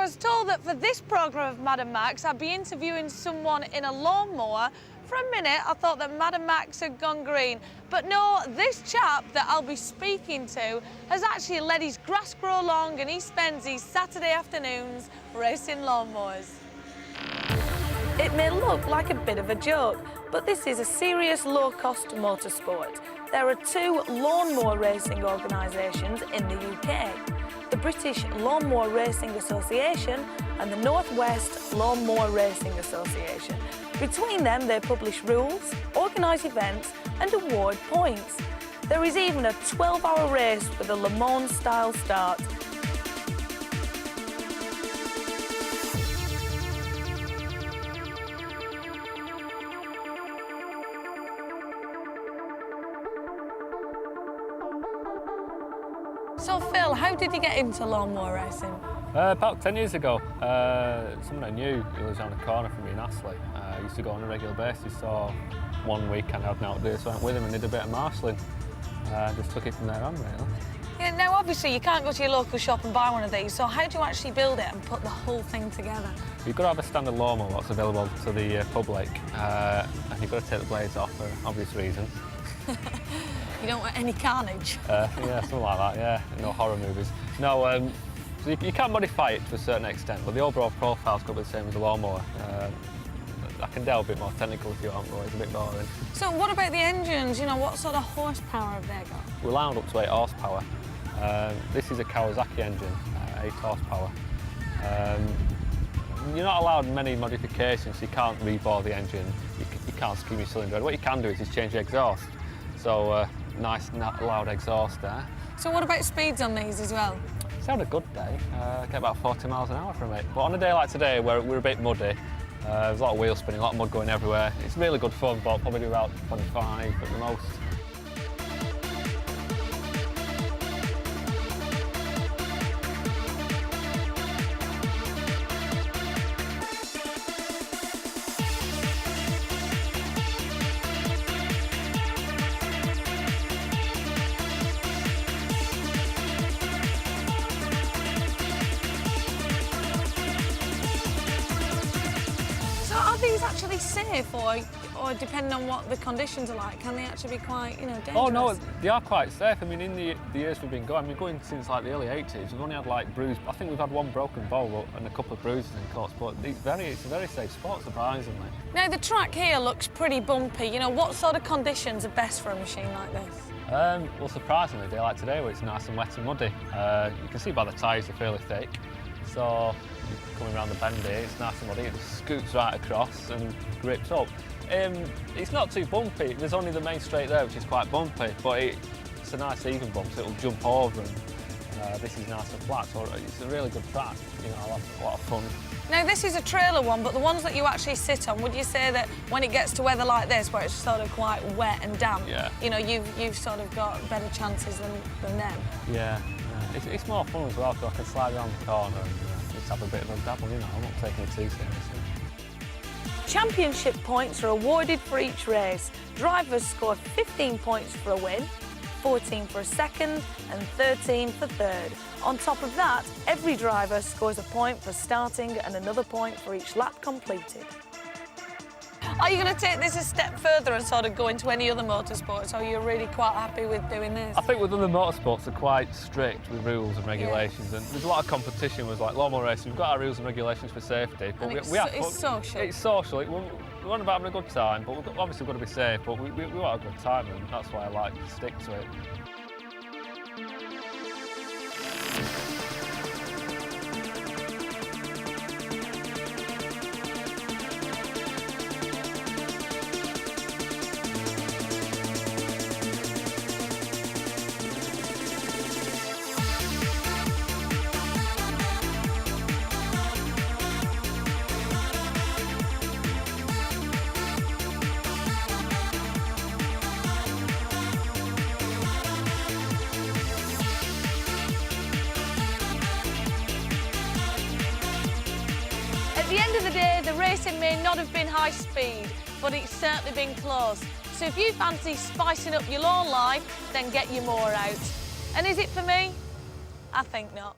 was told that for this programme of Mad and Max, I'd be interviewing someone in a lawnmower. For a minute, I thought that Mad and Max had gone green. But no, this chap that I'll be speaking to has actually let his grass grow long and he spends his Saturday afternoons racing lawnmowers. It may look like a bit of a joke, but this is a serious low-cost motorsport. There are two lawnmower racing organisations in the UK. The British Lawnmower Racing Association and the North West Lawnmower Racing Association. Between them, they publish rules, organise events and award points. There is even a 12-hour race with a Le Mans-style start. So, Phil, how did you get into lawnmower racing? About 10 years ago, someone I knew who lives around the corner from me in Astley. I used to go on a regular basis, so one weekend I had an out there, so I went with him and did a bit of marshalling. Just took it from there on, really. Yeah, now, obviously, you can't go to your local shop and buy one of these, so how do you actually build it and put the whole thing together? You've got to have a standard lawnmower that's available to the public, and you've got to take the blades off for obvious reasons. You don't want any carnage? Yeah, something like that, yeah. No horror movies. No, so you can modify it to a certain extent, but the overall profile's got to be the same as a lawnmower. I can delve a bit more technical if you want, but it's a bit boring. So what about the engines? You know, what sort of horsepower have they got? We're allowed up to 8 horsepower. This is a Kawasaki engine, 8 horsepower. You're not allowed many modifications. You can't rebore the engine, you can't skim your cylinder. What you can do is change the exhaust. So nice, loud exhaust there. So what about speeds on these as well? It's had a good day. Get about 40 miles an hour from it. But on a day like today, where we're a bit muddy, there's a lot of wheel spinning, a lot of mud going everywhere. It's really good fun, but probably do about 25 at the most. Are these actually safe, or depending on what the conditions are like, can they actually be quite, you know, dangerous? Oh no, they are quite safe. I mean, in the years we've been going since like the early 80s, we've only had like bruised. I think we've had one broken bowl and a couple of bruises in course, but it's a very safe sport, surprisingly. Now the track here looks pretty bumpy. You know, what sort of conditions are best for a machine like this? Well, surprisingly, a day like today where it's nice and wet and muddy. You can see by the tyres they're fairly thick, so coming around the bend here, it's nice and muddy, it just scoots right across and grips up. It's not too bumpy, there's only the main straight there which is quite bumpy, but it's a nice even bump, so it'll jump over, and this is nice and flat, so it's a really good track. You know, I'll have a lot of fun. Now this is a trailer one, but the ones that you actually sit on, would you say that when it gets to weather like this, where it's sort of quite wet and damp, yeah, you know, you've sort of got better chances than them? Yeah, it's more fun as well, so I can slide around the corner and just have a bit of a dabble, you know, I'm not taking it too seriously. Championship points are awarded for each race. Drivers score 15 points for a win, 14 for a second and 13 for third. On top of that, every driver scores a point for starting and another point for each lap completed. Are you going to take this a step further and sort of go into any other motorsports, or are you really quite happy with doing this? I think with other motorsports, they're quite strict with rules and regulations, and there's a lot of competition with like lawnmower racing. We've got our rules and regulations for safety, but it's social. It's social. We want about having a good time, but obviously we've got to be safe. But we want a good time, and that's why I like to stick to it. At the end of the day, the racing may not have been high speed, but it's certainly been close. So if you fancy spicing up your lawn life, then get your mower out. And is it for me? I think not.